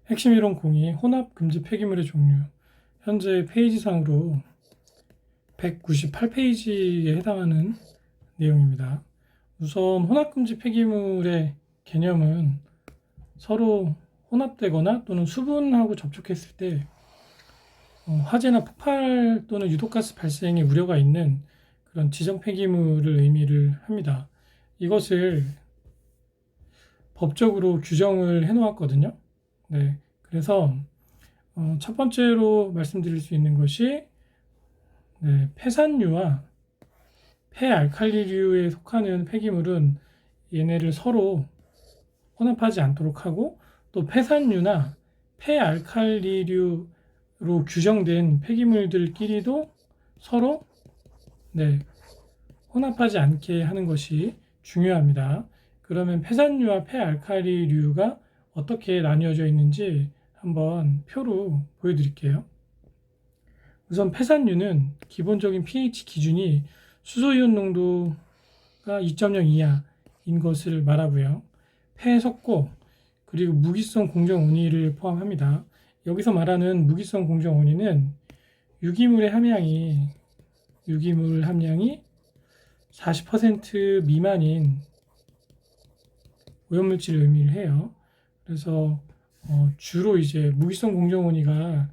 핵심 이론 공이 혼합 금지 폐기물의 종류. 현재 페이지상으로 198페이지에 해당하는 내용입니다. 우선 혼합 금지 폐기물의 개념은 서로 혼합되거나 또는 수분하고 접촉했을 때 화재나 폭발 또는 유독가스 발생의 우려가 있는 그런 지정 폐기물을 의미를 합니다. 이것을 법적으로 규정을 해 놓았거든요. 네, 그래서 첫 번째로 말씀드릴 수 있는 것이 폐산유와 폐알칼리류에 속하는 폐기물은 얘네를 서로 혼합하지 않도록 하고, 또 폐산유나 폐알칼리류로 규정된 폐기물들끼리도 서로 혼합하지 않게 하는 것이 중요합니다. 그러면 폐산유와 폐알칼리류가 어떻게 나뉘어져 있는지 한번 표로 보여드릴게요. 우선 폐산유는 기본적인 pH 기준이 수소이온 농도가 2.0 이하인 것을 말하고요. 폐석고 그리고 무기성 공정운이를 포함합니다. 여기서 말하는 무기성 공정운이는 유기물 함량이 40% 미만인 오염물질을 의미를 해요. 그래서 주로 이제 무기성 공정운이가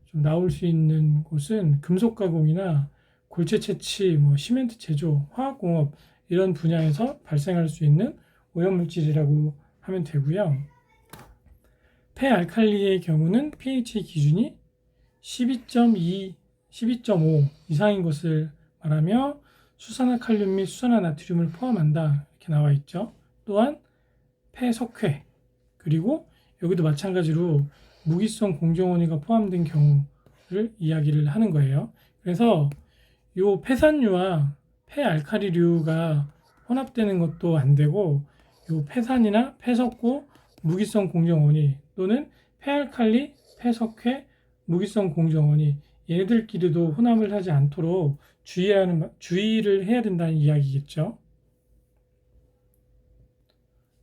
좀 나올 수 있는 곳은 금속 가공이나 골재 채취, 시멘트 제조, 화학공업 이런 분야에서 발생할 수 있는 오염물질이라고 하면 되고요. 폐알칼리의 경우는 pH 기준이 12.2, 12.5 이상인 것을 말하며 수산화칼륨 및 수산화나트륨을 포함한다 이렇게 나와 있죠. 또한 폐석회, 그리고 여기도 마찬가지로 무기성 공정원이가 포함된 경우를 이야기를 하는 거예요. 그래서 이 폐산유와 폐알칼리류가 혼합되는 것도 안 되고, 이 폐산이나 폐석고, 무기성 공정원이 또는 폐알칼리, 폐석회, 무기성 공정원이 얘네들끼리도 혼합을 하지 않도록 주의를 해야 된다는 이야기겠죠.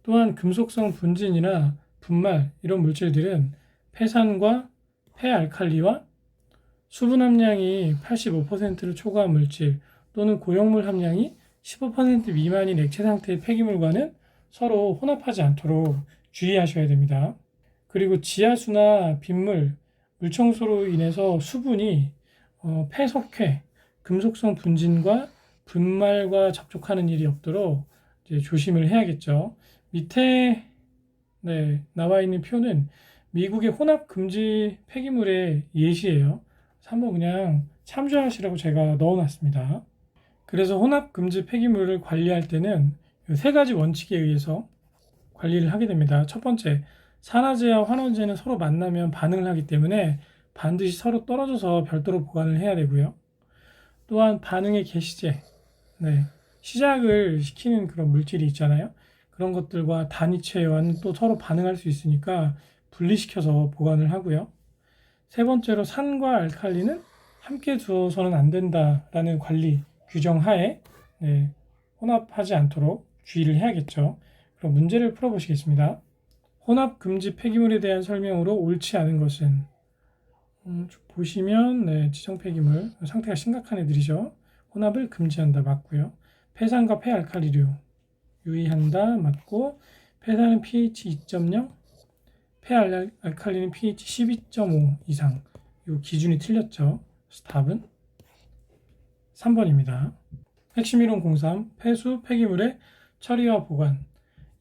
또한 금속성 분진이나 분말 이런 물질들은 폐산과 폐알칼리와 수분 함량이 85%를 초과한 물질 또는 고용물 함량이 15% 미만인 액체 상태의 폐기물과는 서로 혼합하지 않도록 주의하셔야 됩니다. 그리고 지하수나 빗물, 물청소로 인해서 수분이 폐석회, 금속성 분진과 분말과 접촉하는 일이 없도록 이제 조심을 해야겠죠. 밑에 나와 있는 표는 미국의 혼합 금지 폐기물의 예시예요. 한번 그냥 참조하시라고 제가 넣어놨습니다. 그래서 혼합 금지 폐기물을 관리할 때는 세 가지 원칙에 의해서 관리를 하게 됩니다. 첫 번째, 산화제와 환원제는 서로 만나면 반응을 하기 때문에 반드시 서로 떨어져서 별도로 보관을 해야 되고요. 또한 반응의 개시제, 시작을 시키는 그런 물질이 있잖아요. 그런 것들과 단위체와는 또 서로 반응할 수 있으니까 분리시켜서 보관을 하고요. 세 번째로 산과 알칼리는 함께 두어서는 안 된다라는 관리 규정 하에 혼합하지 않도록 주의를 해야겠죠. 그럼 문제를 풀어보시겠습니다. 혼합 금지 폐기물에 대한 설명으로 옳지 않은 것은 보시면 지정 폐기물 상태가 심각한 애들이죠. 혼합을 금지한다 맞고요. 폐산과 폐알칼리류 유의한다 맞고, 폐산은 pH 2.0, 폐알칼리는 pH 12.5 이상. 이 기준이 틀렸죠. 그래서 답은 3번입니다. 핵심 이론 03 폐수 폐기물의 처리와 보관.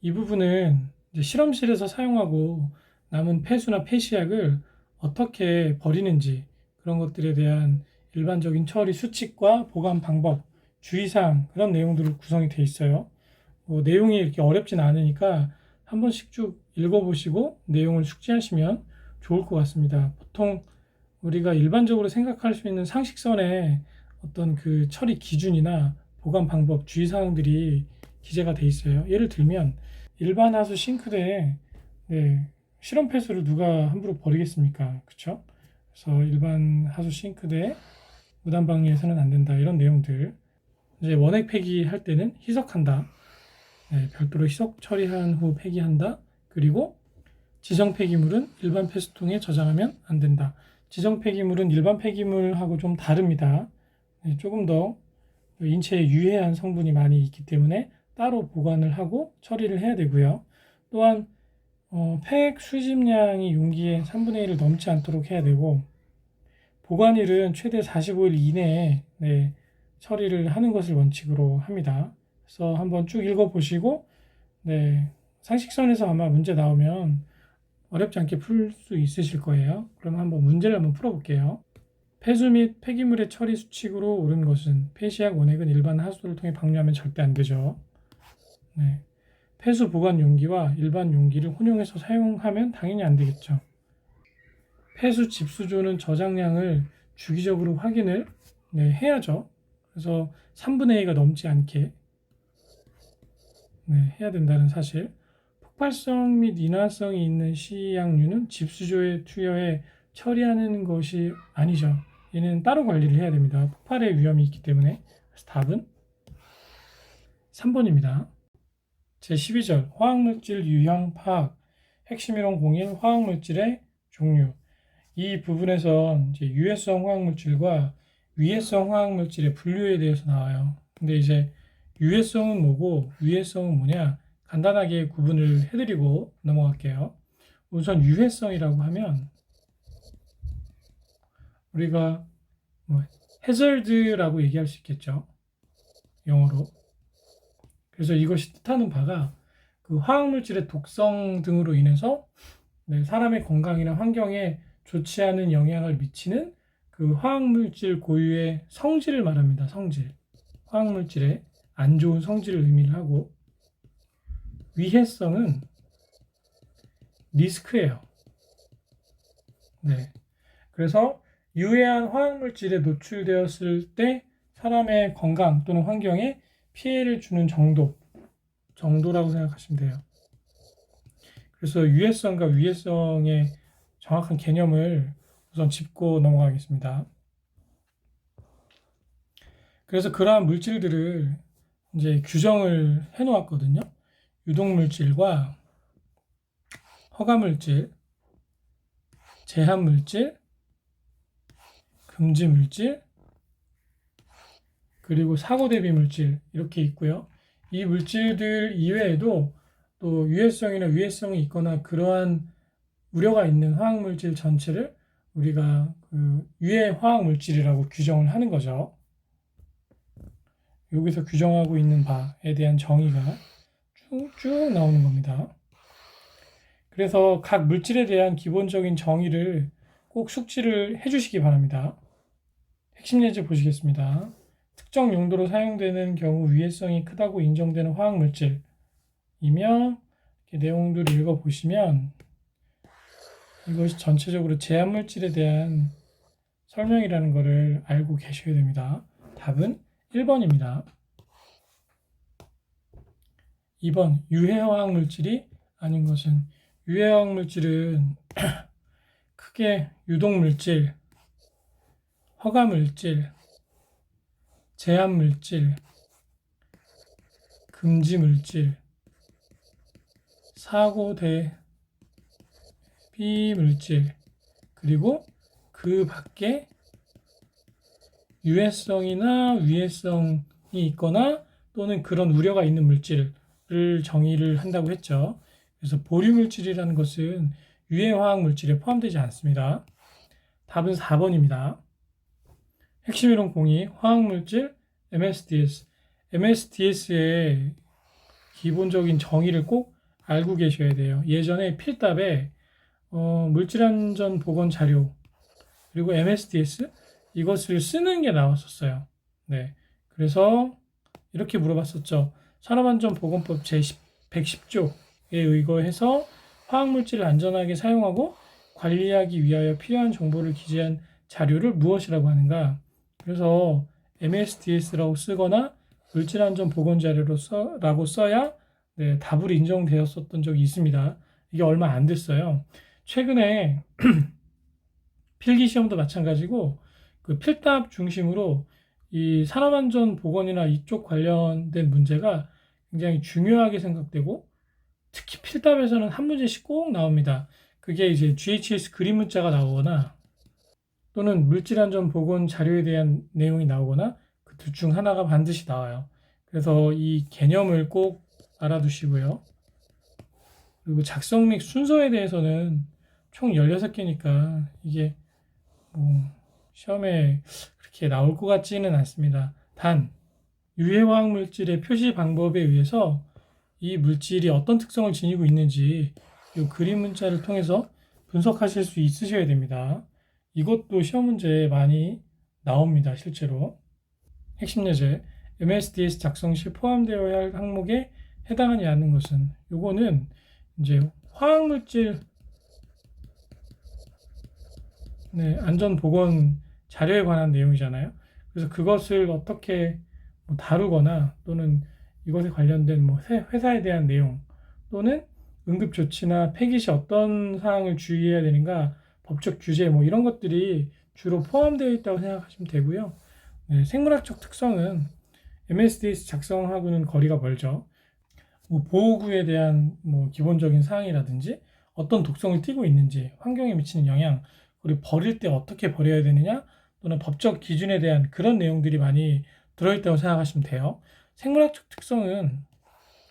이 부분은 이제 실험실에서 사용하고 남은 폐수나 폐시약을 어떻게 버리는지 그런 것들에 대한 일반적인 처리 수칙과 보관 방법, 주의사항 그런 내용들로 구성이 되어 있어요. 내용이 이렇게 어렵진 않으니까 한 번씩 쭉 읽어보시고 내용을 숙지하시면 좋을 것 같습니다. 보통 우리가 일반적으로 생각할 수 있는 상식선의 어떤 그 처리 기준이나 보관 방법, 주의사항들이 기재가 되어 있어요. 예를 들면 일반 하수 싱크대에 실험 폐수를 누가 함부로 버리겠습니까? 그렇죠? 그래서 일반 하수 싱크대에 무단 방류해서는 안 된다 이런 내용들. 이제 원액 폐기할 때는 희석한다. 별도로 희석 처리한 후 폐기한다. 그리고 지정 폐기물은 일반 폐수통에 저장하면 안 된다. 지정 폐기물은 일반 폐기물하고 좀 다릅니다. 네, 조금 더 인체에 유해한 성분이 많이 있기 때문에 따로 보관을 하고 처리를 해야 되고요. 또한 폐액 수집량이 용기의 3분의 1을 넘지 않도록 해야 되고, 보관일은 최대 45일 이내에 처리를 하는 것을 원칙으로 합니다. 그래서 한번 쭉 읽어보시고 상식선에서 아마 문제 나오면 어렵지 않게 풀 수 있으실 거예요. 그럼 한번 문제를 한번 풀어볼게요. 폐수 및 폐기물의 처리 수칙으로 옳은 것은 폐시약 원액은 일반 하수도를 통해 방류하면 절대 안 되죠. 폐수 보관 용기와 일반 용기를 혼용해서 사용하면 당연히 안 되겠죠. 폐수 집수조는 저장량을 주기적으로 확인을 해야죠. 그래서 3분의 2가 넘지 않게 해야 된다는 사실. 폭발성 및 인화성이 있는 시약류는 집수조에 투여해 처리하는 것이 아니죠. 얘는 따로 관리를 해야 됩니다. 폭발의 위험이 있기 때문에. 그래서 답은 3번입니다. 제12절 화학물질 유형 파악 핵심이론 01 화학물질의 종류. 이 부분에서 이제 유해성 화학물질과 위해성 화학물질의 분류에 대해서 나와요. 근데 이제 유해성은 뭐고 위해성은 뭐냐 간단하게 구분을 해드리고 넘어갈게요. 우선 유해성이라고 하면 우리가 hazard라고 얘기할 수 있겠죠. 영어로. 그래서 이것이 뜻하는 바가 그 화학물질의 독성 등으로 인해서 사람의 건강이나 환경에 좋지 않은 영향을 미치는 그 화학물질 고유의 성질을 말합니다. 성질. 화학물질의 안 좋은 성질을 의미를 하고, 위해성은 리스크예요. 그래서 유해한 화학물질에 노출되었을 때 사람의 건강 또는 환경에 피해를 주는 정도라고 생각하시면 돼요. 그래서 유해성과 위해성의 정확한 개념을 우선 짚고 넘어가겠습니다. 그래서 그러한 물질들을 이제 규정을 해 놓았거든요. 유독물질과 허가물질, 제한물질, 금지물질, 그리고 사고대비물질 이렇게 있고요. 이 물질들 이외에도 또 유해성이나 위해성이 있거나 그러한 우려가 있는 화학물질 전체를 우리가 그 유해 화학물질이라고 규정을 하는 거죠. 여기서 규정하고 있는 바에 대한 정의가 쭉 나오는 겁니다. 그래서 각 물질에 대한 기본적인 정의를 꼭 숙지를 해주시기 바랍니다. 핵심 예제 보시겠습니다. 특정 용도로 사용되는 경우 위해성이 크다고 인정되는 화학물질이며, 이렇게 내용들을 읽어보시면 이것이 전체적으로 제한물질에 대한 설명이라는 것을 알고 계셔야 됩니다. 답은 1번입니다. 2번 유해화학물질이 아닌 것은, 유해화학물질은 크게 유독물질, 허가물질, 제한물질, 금지물질, 사고대비물질, 그리고 그 밖에 유해성이나 위해성이 있거나 또는 그런 우려가 있는 물질을 정의를 한다고 했죠. 그래서 보류물질이라는 것은 유해화학물질에 포함되지 않습니다. 답은 4번입니다. 핵심이론 02 화학물질 MSDS. MSDS의 기본적인 정의를 꼭 알고 계셔야 돼요. 예전에 필답에 물질안전보건자료 그리고 MSDS 이것을 쓰는 게 나왔었어요. 그래서 이렇게 물어봤었죠. 산업안전보건법 제110조에 의거해서 화학물질을 안전하게 사용하고 관리하기 위하여 필요한 정보를 기재한 자료를 무엇이라고 하는가? 그래서 MSDS라고 쓰거나 물질안전보건자료라고 써야 답으로 인정되었었던 적이 있습니다. 이게 얼마 안 됐어요. 최근에 필기시험도 마찬가지고 그 필답 중심으로 이 산업안전보건이나 이쪽 관련된 문제가 굉장히 중요하게 생각되고 특히 필답에서는 한 문제씩 꼭 나옵니다. 그게 이제 GHS 그림 문자가 나오거나 또는 물질안전 보건 자료에 대한 내용이 나오거나 그 둘 중 하나가 반드시 나와요. 그래서 이 개념을 꼭 알아두시고요. 그리고 작성 및 순서에 대해서는 총 16개니까 이게 뭐 시험에 그렇게 나올 것 같지는 않습니다. 단 유해화학 물질의 표시 방법에 의해서 이 물질이 어떤 특성을 지니고 있는지 이 그림 문자를 통해서 분석하실 수 있으셔야 됩니다. 이것도 시험 문제에 많이 나옵니다. 실제로. 핵심 예제 MSDS 작성 시 포함되어야 할 항목에 해당하지 않는 것은 요거는 이제 화학물질 안전보건 자료에 관한 내용이잖아요. 그래서 그것을 어떻게 뭐 다루거나 또는 이것에 관련된 뭐 회사에 대한 내용 또는 응급조치나 폐기 시 어떤 사항을 주의해야 되는가 법적 규제 뭐 이런 것들이 주로 포함되어 있다고 생각하시면 되고요. 네, 생물학적 특성은 MSDS 작성하고는 거리가 멀죠. 뭐 보호구에 대한 뭐 기본적인 사항이라든지 어떤 독성을 띠고 있는지, 환경에 미치는 영향, 그리고 버릴 때 어떻게 버려야 되느냐, 또는 법적 기준에 대한 그런 내용들이 많이 들어있다고 생각하시면 돼요. 생물학적 특성은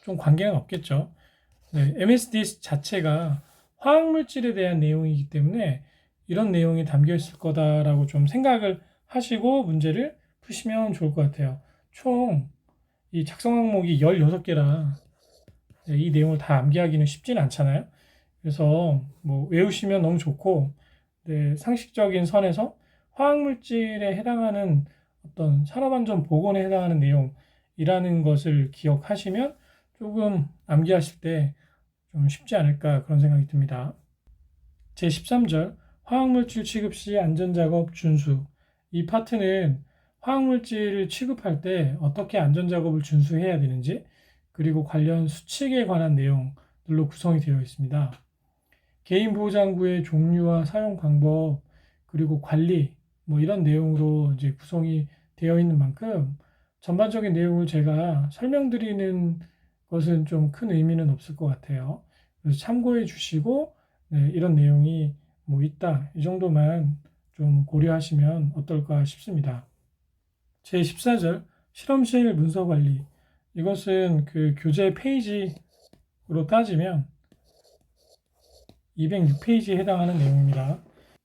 좀 관계는 없겠죠. 네, MSDS 자체가 화학물질에 대한 내용이기 때문에 이런 내용이 담겨 있을 거다라고 좀 생각을 하시고 문제를 푸시면 좋을 것 같아요. 총 이 작성 항목이 16개라 이 내용을 다 암기하기는 쉽지는 않잖아요. 그래서 뭐 외우시면 너무 좋고 네, 상식적인 선에서 화학물질에 해당하는 어떤 산업안전 보건에 해당하는 내용이라는 것을 기억하시면 조금 암기하실 때 좀 쉽지 않을까 그런 생각이 듭니다. 제13절 화학물질 취급 시 안전작업 준수. 이 파트는 화학물질을 취급할 때 어떻게 안전작업을 준수해야 되는지 그리고 관련 수칙에 관한 내용들로 구성이 되어 있습니다. 개인보호장구의 종류와 사용 방법 그리고 관리 뭐 이런 내용으로 이제 구성이 되어 있는 만큼 전반적인 내용을 제가 설명드리는 것은 좀 큰 의미는 없을 것 같아요. 그래서 참고해 주시고 네, 이런 내용이 뭐 있다 이 정도만 좀 고려하시면 어떨까 싶습니다. 제14절 실험실 문서 관리 이것은 그 교재 페이지로 따지면 206페이지에 해당하는 내용입니다.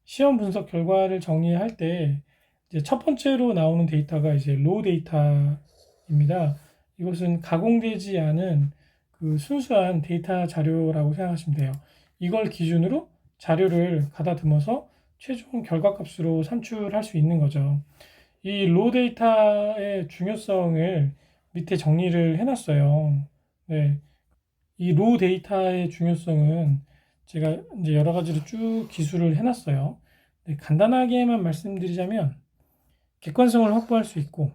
시험 분석 결과를 정리할 때 이제 첫 번째로 나오는 데이터가 이제 로우 데이터입니다. 이것은 가공되지 않은 그 순수한 데이터 자료라고 생각하시면 돼요. 이걸 기준으로 자료를 가다듬어서 최종 결과값으로 산출할 수 있는 거죠. 이 로우 데이터의 중요성을 밑에 정리를 해놨어요. 네. 이 로우 데이터의 중요성은 제가 이제 여러 가지로 쭉 기술을 해놨어요. 네, 간단하게만 말씀드리자면 객관성을 확보할 수 있고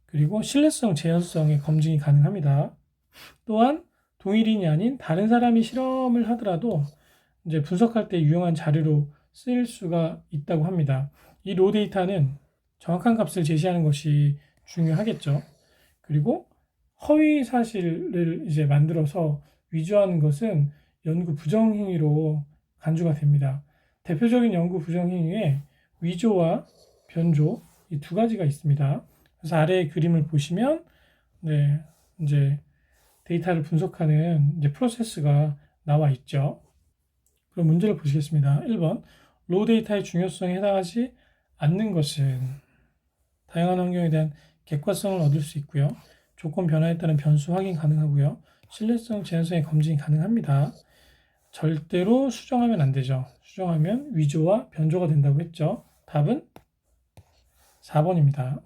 그리고 신뢰성, 재현성의 검증이 가능합니다. 또한 동일인이 아닌 다른 사람이 실험을 하더라도 이제 분석할 때 유용한 자료로 쓰일 수가 있다고 합니다. 이 로우 데이터는 정확한 값을 제시하는 것이 중요하겠죠. 그리고 허위 사실을 이제 만들어서 위조하는 것은 연구 부정행위로 간주가 됩니다. 대표적인 연구 부정행위에 위조와 변조 이 두 가지가 있습니다. 그래서 아래의 그림을 보시면 네, 이제 데이터를 분석하는 이제 프로세스가 나와 있죠. 그럼 문제를 보시겠습니다. 1번 로우 데이터의 중요성에 해당하지 않는 것은 다양한 환경에 대한 객관성을 얻을 수 있고요. 조건 변화에 따른 변수 확인 가능하고요. 신뢰성, 재현성의 검증이 가능합니다. 절대로 수정하면 안 되죠. 수정하면 위조와 변조가 된다고 했죠. 답은 4번입니다.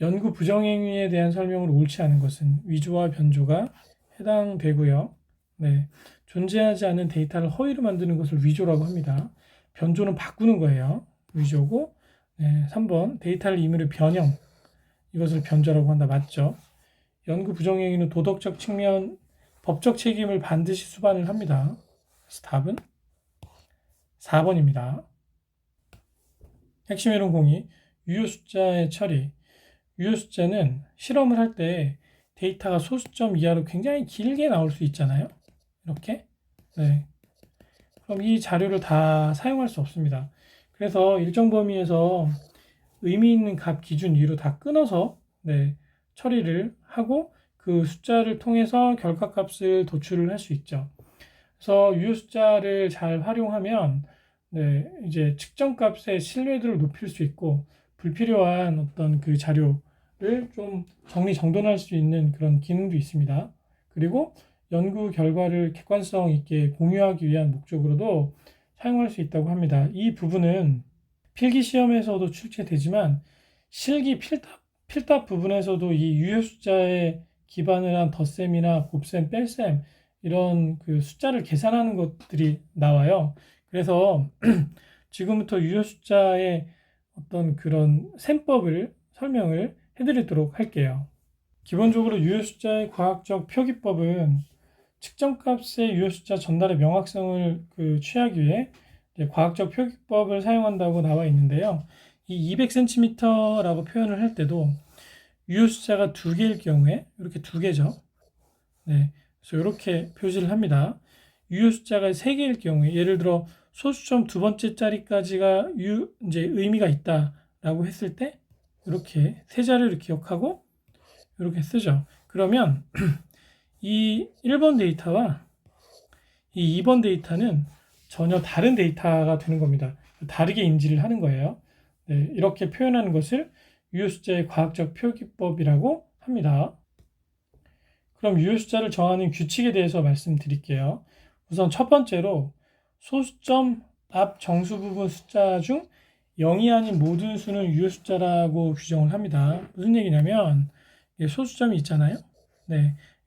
연구 부정행위에 대한 설명으로 옳지 않은 것은 위조와 변조가 해당되고요. 네, 존재하지 않은 데이터를 허위로 만드는 것을 위조라고 합니다. 변조는 바꾸는 거예요. 위조고 네, 3번 데이터를 임의로 변형 이것을 변조라고 한다. 맞죠? 연구 부정행위는 도덕적 측면 법적 책임을 반드시 수반을 합니다. 그래서 답은 4번입니다. 핵심 이론 공이 유효 숫자의 처리 유효 숫자는 실험을 할 때 데이터가 소수점 이하로 굉장히 길게 나올 수 있잖아요. 이렇게. 네. 그럼 이 자료를 다 사용할 수 없습니다. 그래서 일정 범위에서 의미 있는 값 기준 위로 다 끊어서 처리를 하고 그 숫자를 통해서 결과값을 도출을 할 수 있죠. 그래서 유효 숫자를 잘 활용하면 이제 측정값의 신뢰도를 높일 수 있고 불필요한 어떤 그 자료를 좀 정리정돈할 수 있는 그런 기능도 있습니다. 그리고 연구 결과를 객관성 있게 공유하기 위한 목적으로도 사용할 수 있다고 합니다. 이 부분은 필기 시험에서도 출제되지만 실기 필답 부분에서도 이 유효 숫자에 기반을 한 덧셈이나 곱셈, 뺄셈 이런 그 숫자를 계산하는 것들이 나와요. 그래서 지금부터 유효 숫자의 어떤 그런 셈법을 설명을 해드리도록 할게요. 기본적으로 유효 숫자의 과학적 표기법은 측정값의 유효 숫자 전달의 명확성을 취하기 위해 과학적 표기법을 사용한다고 나와 있는데요. 이 200cm라고 표현을 할 때도 유효 숫자가 두 개일 경우에 이렇게 두 개죠. 그래서 이렇게 표시를 합니다. 유효 숫자가 세 개일 경우에 예를 들어 소수점 두 번째 자리까지가 이제 의미가 있다라고 했을 때 이렇게 세 자리를 기억하고 이렇게 쓰죠. 그러면 이 1번 데이터와 이 2번 데이터는 전혀 다른 데이터가 되는 겁니다. 다르게 인지를 하는 거예요. 이렇게 표현하는 것을 유효 숫자의 과학적 표기법이라고 합니다. 그럼 유효 숫자를 정하는 규칙에 대해서 말씀드릴게요. 우선 첫 번째로 소수점 앞 정수 부분 숫자 중 0이 아닌 모든 수는 유효 숫자라고 규정을 합니다. 무슨 얘기냐면 소수점이 있잖아요.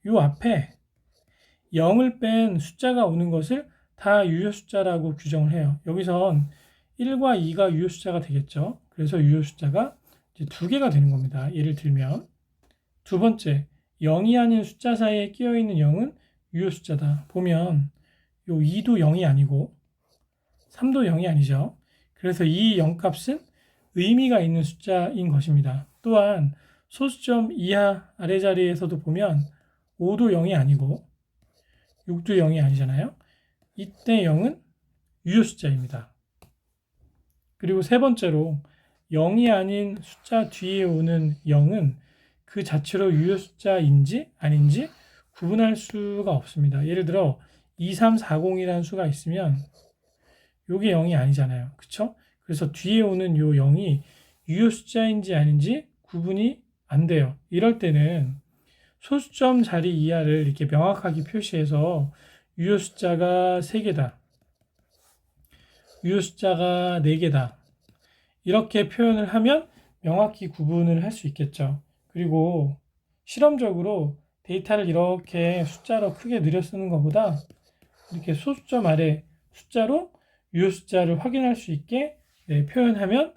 요 앞에 0을 뺀 숫자가 오는 것을 다 유효 숫자라고 규정을 해요. 여기선 1과 2가 유효 숫자가 되겠죠. 그래서 유효 숫자가 이제 두 개가 되는 겁니다. 예를 들면 두 번째 0이 아닌 숫자 사이에 끼어 있는 0은 유효 숫자다. 보면 요 2도 0이 아니고 3도 0이 아니죠. 그래서 이 0 값은 의미가 있는 숫자인 것입니다. 또한 소수점 이하 아래 자리에서도 보면 5도 0이 아니고 6도 0이 아니잖아요. 이때 0은 유효 숫자입니다. 그리고 세 번째로 0이 아닌 숫자 뒤에 오는 0은 그 자체로 유효 숫자인지 아닌지 구분할 수가 없습니다. 예를 들어 2340이라는 수가 있으면 이게 0이 아니잖아요. 그쵸? 그래서 뒤에 오는 요 0이 유효 숫자인지 아닌지 구분이 안 돼요. 이럴 때는 소수점 자리 이하를 이렇게 명확하게 표시해서 유효 숫자가 3개다. 유효 숫자가 4개다. 이렇게 표현을 하면 명확히 구분을 할 수 있겠죠. 그리고 실험적으로 데이터를 이렇게 숫자로 크게 늘려 쓰는 것보다 이렇게 소수점 아래 숫자로 유효 숫자를 확인할 수 있게 표현하면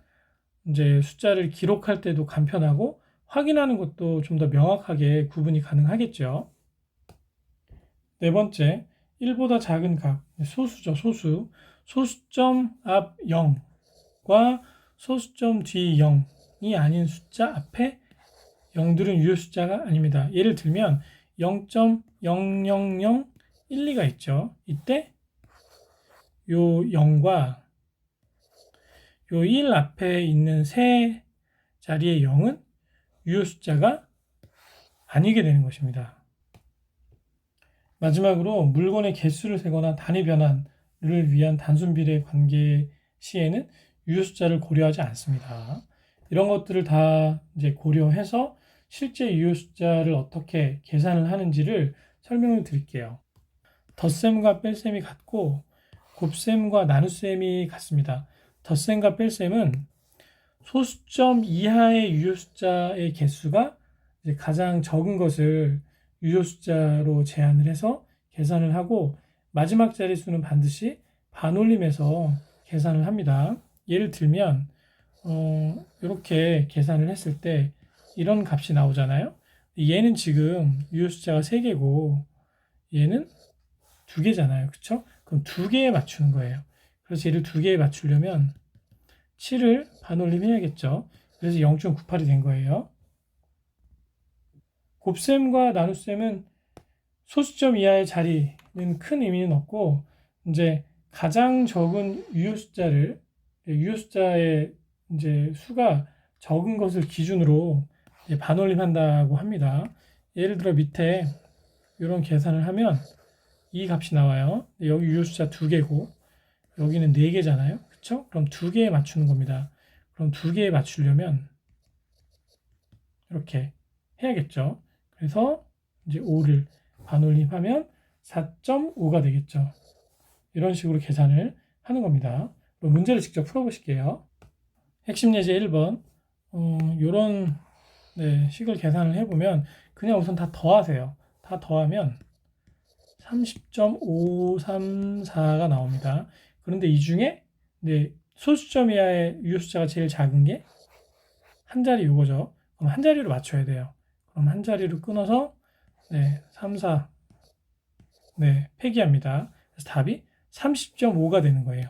이제 숫자를 기록할 때도 간편하고 확인하는 것도 좀 더 명확하게 구분이 가능하겠죠. 네 번째, 1보다 작은 값, 소수죠, 소수. 소수점 앞 0과 소수점 뒤 0이 아닌 숫자 앞에 0들은 유효 숫자가 아닙니다. 예를 들면 0.00012가 있죠. 이때 요 0과 요 1 앞에 있는 세 자리의 0은 유효 숫자가 아니게 되는 것입니다. 마지막으로 물건의 개수를 세거나 단위 변환을 위한 단순 비례 관계 시에는 유효 숫자를 고려하지 않습니다. 이런 것들을 다 이제 고려해서 실제 유효 숫자를 어떻게 계산을 하는지를 설명을 드릴게요. 덧셈과 뺄셈이 같고 곱셈과 나눗셈이 같습니다. 덧셈과 뺄셈은 소수점 이하의 유효 숫자의 개수가 이제 가장 적은 것을 유효 숫자로 제한을 해서 계산을 하고 마지막 자릿수는 반드시 반올림해서 계산을 합니다. 예를 들면 이렇게 계산을 했을 때 이런 값이 나오잖아요. 얘는 지금 유효 숫자가 3개고 얘는 2개잖아요. 그쵸? 그럼 2개에 맞추는 거예요. 그래서 얘를 2개에 맞추려면 7을 반올림 해야겠죠. 그래서 0.98이 된 거예요. 곱셈과 나눗셈은 소수점 이하의 자리는 큰 의미는 없고, 이제 가장 적은 유효 숫자의 이제 수가 적은 것을 기준으로 이제 반올림한다고 합니다. 예를 들어 밑에 이런 계산을 하면 이 값이 나와요. 여기 유효 숫자 2개고 여기는 4개잖아요. 그렇죠? 그럼 2개에 맞추는 겁니다. 그럼 2개에 맞추려면 이렇게 해야겠죠. 그래서 이제 5를 반올림하면 4.5가 되겠죠. 이런 식으로 계산을 하는 겁니다. 그럼 문제를 직접 풀어보실게요. 핵심 예제 1번 이런 식을 계산을 해보면 그냥 우선 다 더하세요. 다 더하면 30.534가 나옵니다. 그런데 이 중에 소수점 이하의 유효 숫자가 제일 작은 게 한 자리 요거죠. 그럼 한 자리로 맞춰야 돼요. 그럼 한 자리로 끊어서 3, 4 폐기합니다. 그래서 답이 30.5가 되는 거예요.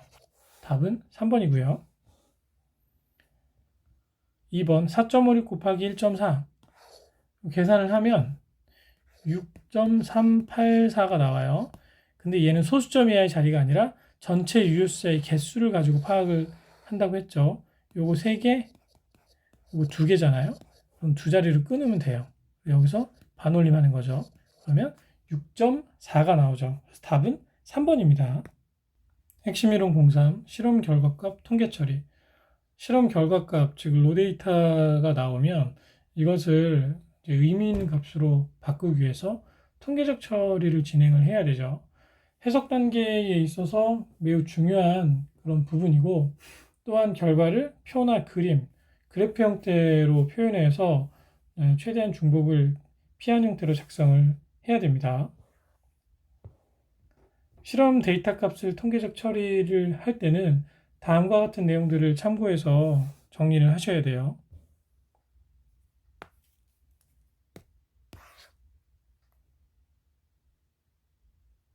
답은 3번이고요. 2번 4.56 곱하기 1.4 계산을 하면 6.384가 나와요. 근데 얘는 소수점 이하의 자리가 아니라 전체 유효 숫자의 개수를 가지고 파악을 한다고 했죠. 요거 3개, 요거 2개잖아요. 그럼 두 자리를 끊으면 돼요. 여기서 반올림하는 거죠. 그러면 6.4가 나오죠. 그래서 답은 3번입니다. 핵심 이론 03 실험 결과값 통계 처리. 실험 결과값, 즉 로데이터가 나오면 이것을 의미 있는 값으로 바꾸기 위해서 통계적 처리를 진행을 해야 되죠. 해석 단계에 있어서 매우 중요한 그런 부분이고, 또한 결과를 표나 그림, 그래프 형태로 표현해서 최대한 중복을 피한 형태로 작성을 해야 됩니다. 실험 데이터 값을 통계적 처리를 할 때는 다음과 같은 내용들을 참고해서 정리를 하셔야 돼요.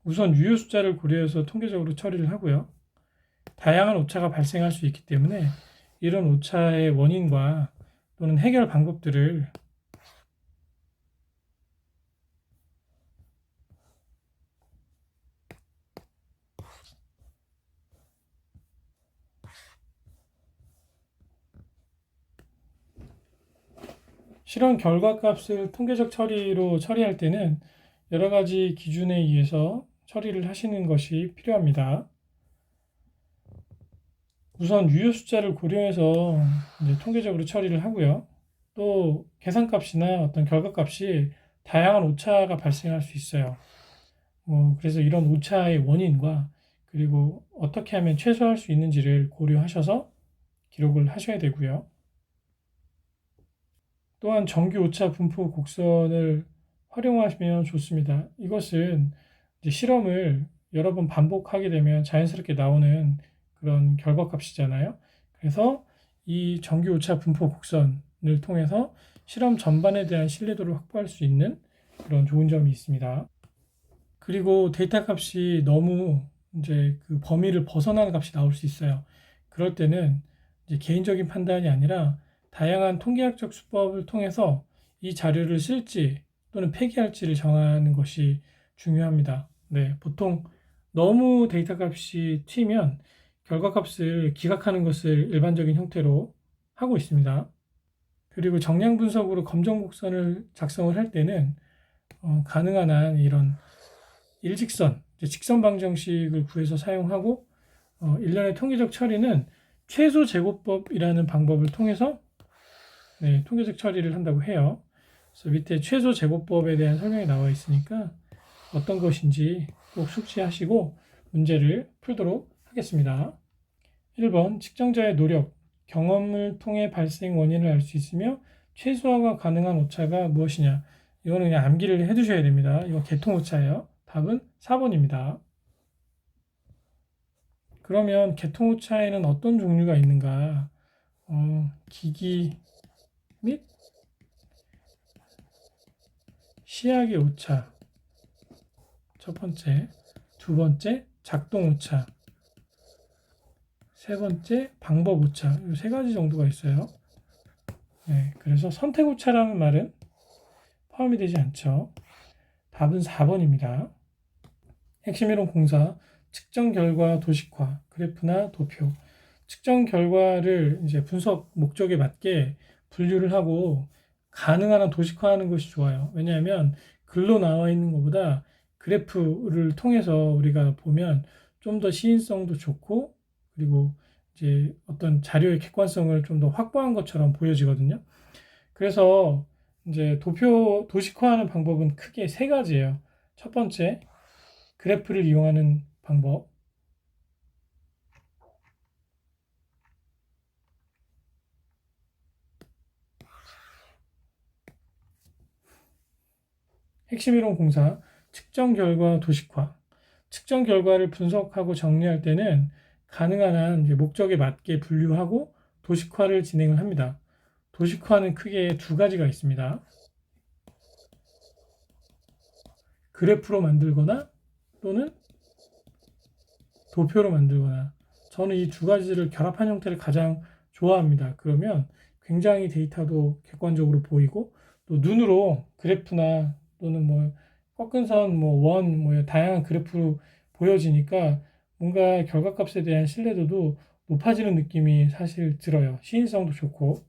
우선 유효 숫자를 고려해서 통계적으로 처리를 하고요. 다양한 오차가 발생할 수 있기 때문에 이런 오차의 원인과 또는 해결 방법들을 실험 결과값을 통계적 처리로 처리할 때는 여러 가지 기준에 의해서 처리를 하시는 것이 필요합니다. 우선 유효 숫자를 고려해서 이제 통계적으로 처리를 하고요. 또 계산값이나 어떤 결과값이 다양한 오차가 발생할 수 있어요. 그래서 이런 오차의 원인과 그리고 어떻게 하면 최소화할 수 있는지를 고려하셔서 기록을 하셔야 되고요. 또한 정규 오차 분포 곡선을 활용하시면 좋습니다. 이것은 이제 실험을 여러 번 반복하게 되면 자연스럽게 나오는 그런 결과값이잖아요. 그래서 이 정규 오차 분포 곡선을 통해서 실험 전반에 대한 신뢰도를 확보할 수 있는 그런 좋은 점이 있습니다. 그리고 데이터 값이 너무 이제 그 범위를 벗어나는 값이 나올 수 있어요. 그럴 때는 이제 개인적인 판단이 아니라 다양한 통계학적 수법을 통해서 이 자료를 쓸지 또는 폐기할지를 정하는 것이 중요합니다. 보통 너무 데이터 값이 튀면 결과값을 기각하는 것을 일반적인 형태로 하고 있습니다. 그리고 정량 분석으로 검정 곡선을 작성을 할 때는 가능한 한 이런 일직선, 직선 방정식을 구해서 사용하고 일련의 통계적 처리는 최소 제곱법이라는 방법을 통해서 통계적 처리를 한다고 해요. 그래서 밑에 최소 제곱법에 대한 설명이 나와 있으니까 어떤 것인지 꼭 숙지하시고 문제를 풀도록 하겠습니다. 1번 측정자의 노력, 경험을 통해 발생 원인을 알 수 있으며 최소화가 가능한 오차가 무엇이냐. 이거는 그냥 암기를 해두셔야 됩니다. 이거 개통 오차예요. 답은 4번입니다. 그러면 개통 오차에는 어떤 종류가 있는가? 기기 및 시약의 오차. 첫 번째. 두 번째, 작동 오차. 세 번째, 방법 오차. 이 세 가지 정도가 있어요. 그래서 선택 오차라는 말은 포함이 되지 않죠. 답은 4번입니다. 핵심 이론 공사, 측정 결과 도식화, 그래프나 도표. 측정 결과를 이제 분석 목적에 맞게 분류를 하고 가능한 한 도식화하는 것이 좋아요. 왜냐하면 글로 나와 있는 것보다 그래프를 통해서 우리가 보면 좀 더 시인성도 좋고, 그리고 이제 어떤 자료의 객관성을 좀 더 확보한 것처럼 보여지거든요. 그래서 이제 도식화하는 방법은 크게 세 가지예요. 첫 번째, 그래프를 이용하는 방법. 핵심 이론 공사, 측정 결과 도식화. 측정 결과를 분석하고 정리할 때는 가능한 한 목적에 맞게 분류하고 도식화를 진행을 합니다. 도식화는 크게 두 가지가 있습니다. 그래프로 만들거나 또는 도표로 만들거나. 저는 이 두 가지를 결합한 형태를 가장 좋아합니다. 그러면 굉장히 데이터도 객관적으로 보이고, 또 눈으로 그래프나 또는 뭐 꺾은 선, 뭐 원, 뭐 다양한 그래프로 보여지니까 뭔가 결과값에 대한 신뢰도도 높아지는 느낌이 사실 들어요. 시인성도 좋고.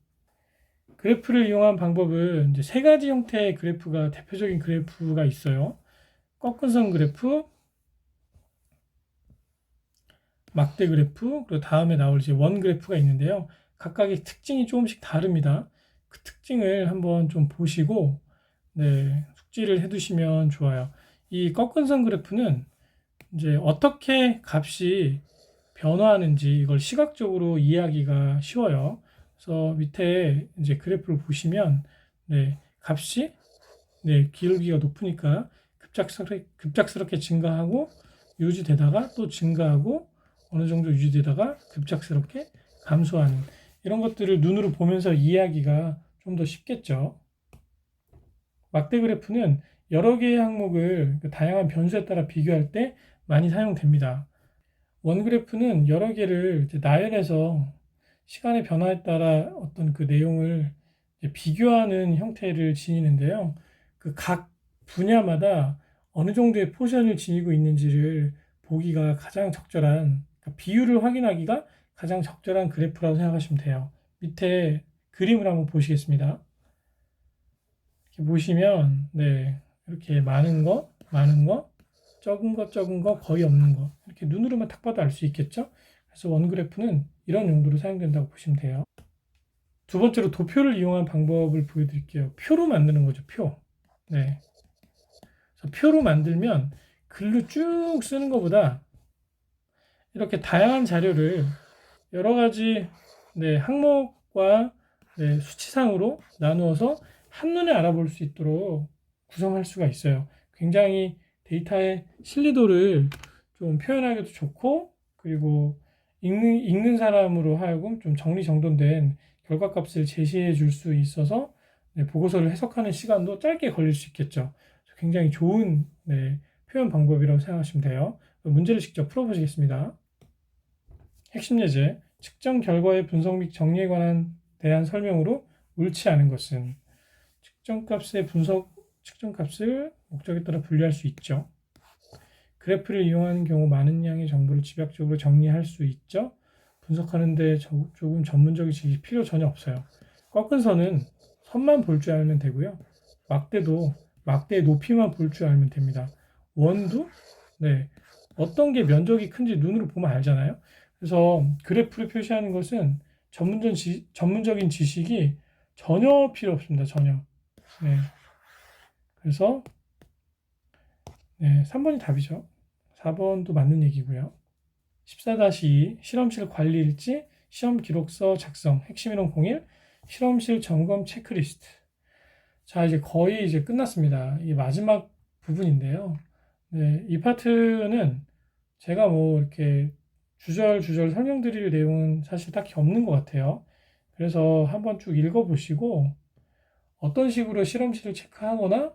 그래프를 이용한 방법은 이제 세 가지 형태의 그래프가 대표적인 그래프가 있어요. 꺾은 선 그래프, 막대 그래프, 그리고 다음에 나올 이제 원 그래프가 있는데요. 각각의 특징이 조금씩 다릅니다. 그 특징을 한번 좀 보시고, 네, 숙지를 해두시면 좋아요. 이 꺾은 선 그래프는 이제 어떻게 값이 변화하는지 이걸 시각적으로 이해하기가 쉬워요. 그래서 밑에 이제 그래프를 보시면, 네, 값이 네, 기울기가 높으니까 급작스럽게 증가하고 유지되다가 또 증가하고 어느 정도 유지되다가 급작스럽게 감소하는 이런 것들을 눈으로 보면서 이해하기가 좀 더 쉽겠죠. 막대 그래프는 여러 개의 항목을 다양한 변수에 따라 비교할 때 많이 사용됩니다. 원 그래프는 여러 개를 나열해서 시간의 변화에 따라 어떤 그 내용을 비교하는 형태를 지니는데요. 그 각 분야마다 어느 정도의 포션을 지니고 있는지를 보기가 가장 적절한, 그러니까 비율을 확인하기가 가장 적절한 그래프라고 생각하시면 돼요. 밑에 그림을 한번 보시겠습니다. 이렇게 보시면, 네, 이렇게 많은 거, 적은 거, 거의 없는 거. 이렇게 눈으로만 딱 봐도 알 수 있겠죠? 그래서 원 그래프는 이런 용도로 사용된다고 보시면 돼요. 두 번째로 도표를 이용한 방법을 보여드릴게요. 표로 만드는 거죠, 표. 네. 그래서 표로 만들면 글로 쭉 쓰는 것보다 이렇게 다양한 자료를 여러 가지 네, 항목과 네, 수치상으로 나누어서 한눈에 알아볼 수 있도록 구성할 수가 있어요. 굉장히 데이터의 신뢰도를 좀 표현하기도 좋고, 그리고 읽는 사람으로 하여금 좀 정리정돈된 결과값을 제시해 줄 수 있어서 네, 보고서를 해석하는 시간도 짧게 걸릴 수 있겠죠. 굉장히 좋은 네, 표현 방법이라고 생각하시면 돼요. 문제를 직접 풀어보시겠습니다. 핵심 예제, 측정 결과의 분석 및 정리에 관한 대한 설명으로 옳지 않은 것은 측정값을 목적에 따라 분류할 수 있죠. 그래프를 이용하는 경우 많은 양의 정보를 집약적으로 정리할 수 있죠. 분석하는데 조금 전문적인 지식이 필요 전혀 없어요. 꺾은 선은 선만 볼 줄 알면 되고요. 막대의 높이만 볼 줄 알면 됩니다. 원도 네, 어떤 게 면적이 큰지 눈으로 보면 알잖아요. 그래서 그래프를 표시하는 것은 전문적인 지식이 전혀 필요 없습니다. 전혀. 네. 그래서 네, 3번이 답이죠. 4번도 맞는 얘기고요. 14-2 실험실 관리 일지, 시험 기록서 작성, 핵심 이론 01, 실험실 점검 체크리스트. 자, 이제 거의 이제 끝났습니다. 이 마지막 부분인데요. 네, 이 파트는 제가 뭐 이렇게 주절주절 설명드릴 내용은 사실 딱히 없는 것 같아요. 그래서 한번 쭉 읽어보시고 어떤 식으로 실험실을 체크하거나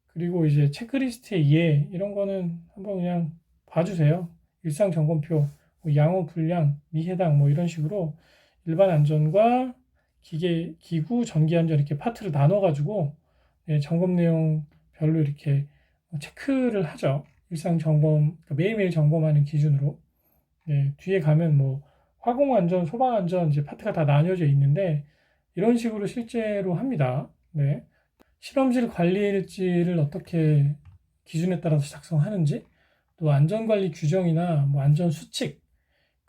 그리고 이제 체크리스트의 이해 이런 거는 한번 그냥 봐주세요. 일상 점검표, 뭐 양호, 불량, 미해당 뭐 이런 식으로 일반 안전과 기구, 전기 안전 이렇게 파트를 나눠가지고 점검 내용 별로 이렇게 체크를 하죠. 일상 점검, 그러니까 매일매일 점검하는 기준으로. 뒤에 가면 뭐 화공 안전, 소방 안전 이제 파트가 다 나뉘어져 있는데 이런 식으로 실제로 합니다. 실험실 관리일지를 어떻게 기준에 따라서 작성하는지, 또 안전관리 규정이나 뭐 안전 수칙,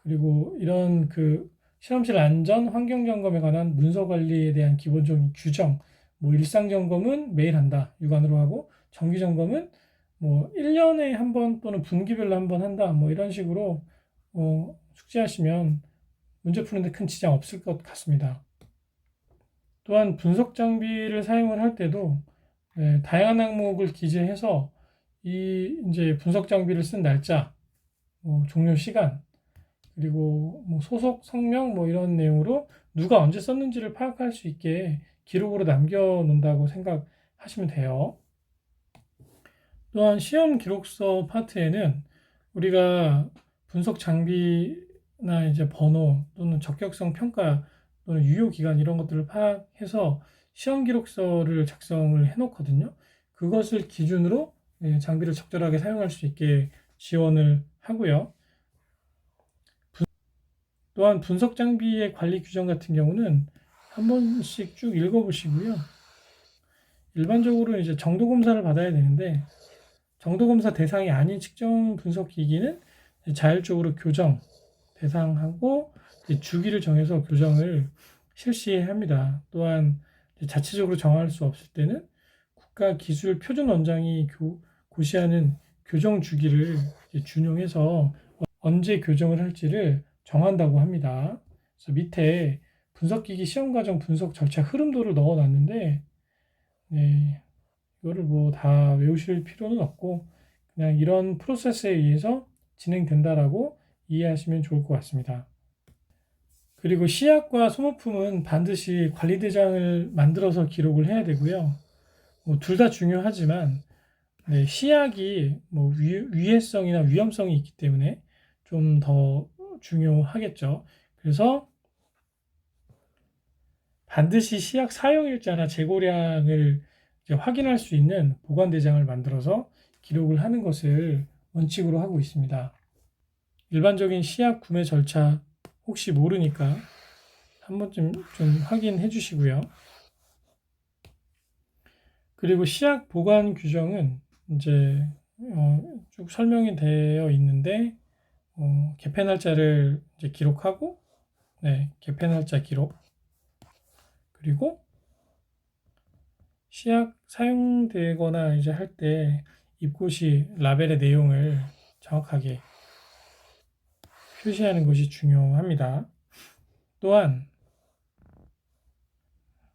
그리고 이런 그 실험실 안전 환경 점검에 관한 문서 관리에 대한 기본적인 규정, 뭐 일상 점검은 매일 한다, 육안으로 하고, 정기 점검은 뭐 1년에 한 번 또는 분기별로 한 번 한다, 뭐 이런 식으로 숙지하시면 문제 푸는데 큰 지장 없을 것 같습니다. 또한 분석 장비를 사용을 할 때도 다양한 항목을 기재해서 이 이제 분석 장비를 쓴 날짜, 종료 시간, 그리고 뭐 소속 성명 뭐 이런 내용으로 누가 언제 썼는지를 파악할 수 있게 기록으로 남겨 놓는다고 생각하시면 돼요. 또한 시험 기록서 파트에는 우리가 분석 장비나 이제 번호 또는 적격성 평가 또는 유효 기간 이런 것들을 파악해서 시험 기록서를 작성을 해 놓거든요. 그것을 기준으로 장비를 적절하게 사용할 수 있게 지원을 하고요. 또한 분석 장비의 관리 규정 같은 경우는 한 번씩 쭉 읽어보시고요. 일반적으로 이제 정도 검사를 받아야 되는데 정도 검사 대상이 아닌 측정 분석 기기는 자율적으로 교정 대상하고 주기를 정해서 교정을 실시해야 합니다. 또한 자체적으로 정할 수 없을 때는 국가기술표준원장이 고시하는 교정 주기를 준용해서 언제 교정을 할지를 정한다고 합니다. 그래서 밑에 분석기기 시험과정 분석 절차 흐름도를 넣어놨는데 이거를 뭐 다 외우실 필요는 없고 그냥 이런 프로세스에 의해서 진행된다라고 이해하시면 좋을 것 같습니다. 그리고 시약과 소모품은 반드시 관리대장을 만들어서 기록을 해야 되고요. 둘 다 중요하지만 시약이 뭐 위해성이나 위험성이 있기 때문에 좀 더 중요하겠죠. 그래서 반드시 시약 사용일자나 재고량을 확인할 수 있는 보관대장을 만들어서 기록을 하는 것을 원칙으로 하고 있습니다. 일반적인 시약 구매 절차 혹시 모르니까 한 번쯤 좀 확인해 주시고요. 그리고 시약 보관 규정은 이제 쭉 설명이 되어 있는데 개폐 날짜를 이제 기록하고 개폐 날짜 기록, 그리고 시약 사용되거나 이제 할 때 입고 시 라벨의 내용을 정확하게 표시하는 것이 중요합니다. 또한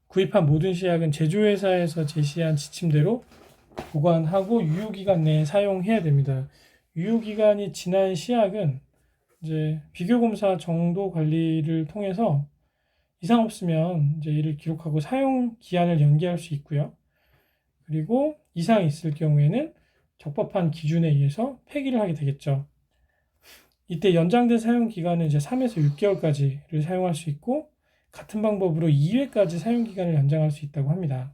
구입한 모든 시약은 제조회사에서 제시한 지침대로 보관하고 유효기간 내에 사용해야 됩니다. 유효기간이 지난 시약은 이제 비교검사 정도 관리를 통해서 이상 없으면 이제 이를 기록하고 사용 기한을 연기할 수 있고요. 그리고 이상이 있을 경우에는 적법한 기준에 의해서 폐기를 하게 되겠죠. 이때 연장된 사용 기간은 이제 3에서 6개월까지를 사용할 수 있고 같은 방법으로 2회까지 사용 기간을 연장할 수 있다고 합니다.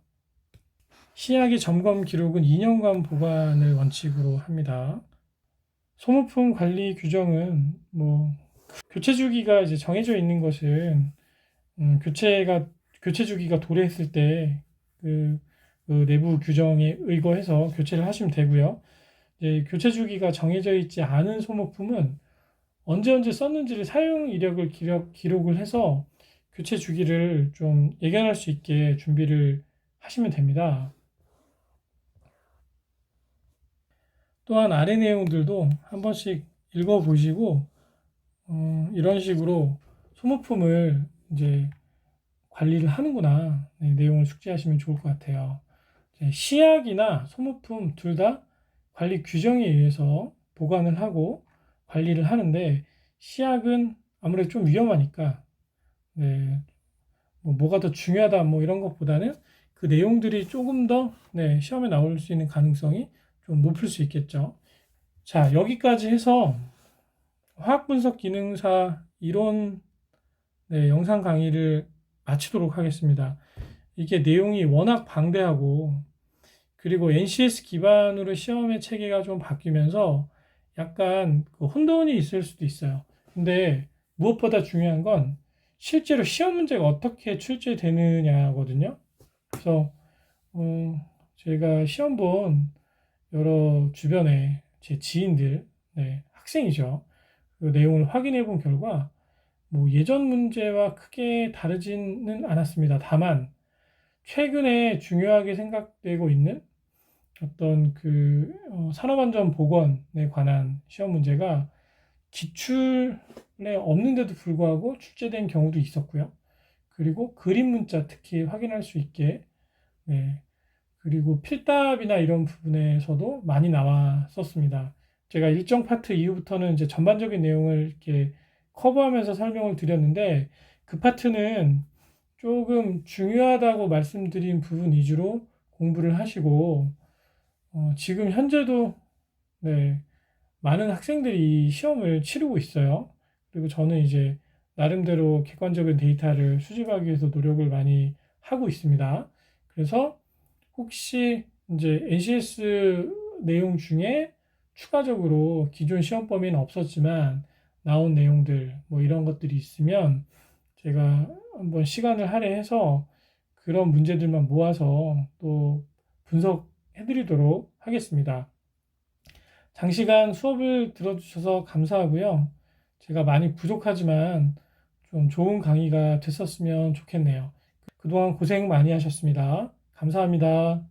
시약의 점검 기록은 2년간 보관을 원칙으로 합니다. 소모품 관리 규정은 뭐 교체 주기가 이제 정해져 있는 것은 교체 주기가 도래했을 때 그 내부 규정에 의거해서 교체를 하시면 되고요. 이제 교체 주기가 정해져 있지 않은 소모품은 언제 썼는지를 사용 이력을 기록을 해서 교체 주기를 좀 예견할 수 있게 준비를 하시면 됩니다. 또한 아래 내용들도 한 번씩 읽어보시고 이런 식으로 소모품을 이제 관리를 하는구나 내용을 숙지하시면 좋을 것 같아요. 시약이나 소모품 둘 다 관리 규정에 의해서 보관을 하고 관리를 하는데 시약은 아무래도 좀 위험하니까 뭐가 더 중요하다 뭐 이런 것보다는 그 내용들이 조금 더 시험에 나올 수 있는 가능성이 좀 높을 수 있겠죠. 자, 여기까지 해서 화학분석 기능사 이론 영상 강의를 마치도록 하겠습니다. 이게 내용이 워낙 방대하고 그리고 NCS 기반으로 시험의 체계가 좀 바뀌면서 약간 그 혼돈이 있을 수도 있어요. 근데 무엇보다 중요한 건 실제로 시험 문제가 어떻게 출제되느냐거든요. 그래서 제가 시험 본 여러 주변에 제 지인들, 네, 학생이죠. 그 내용을 확인해 본 결과 뭐 예전 문제와 크게 다르지는 않았습니다. 다만 최근에 중요하게 생각되고 있는 어떤 그 산업안전보건에 관한 시험 문제가 기출에 없는데도 불구하고 출제된 경우도 있었고요. 그리고 그림 문자 특히 확인할 수 있게, 네, 그리고 필답이나 이런 부분에서도 많이 나왔었습니다. 제가 일정 파트 이후부터는 이제 전반적인 내용을 이렇게 커버하면서 설명을 드렸는데 그 파트는 조금 중요하다고 말씀드린 부분 위주로 공부를 하시고 지금 현재도 네, 많은 학생들이 이 시험을 치르고 있어요. 그리고 저는 이제 나름대로 객관적인 데이터를 수집하기 위해서 노력을 많이 하고 있습니다. 그래서 혹시 이제 NCS 내용 중에 추가적으로 기존 시험 범위는 없었지만 나온 내용들 뭐 이런 것들이 있으면 제가 한번 시간을 할애해서 그런 문제들만 모아서 또 분석해 드리도록 하겠습니다. 장시간 수업을 들어주셔서 감사하고요. 제가 많이 부족하지만 좀 좋은 강의가 됐었으면 좋겠네요. 그동안 고생 많이 하셨습니다. 감사합니다.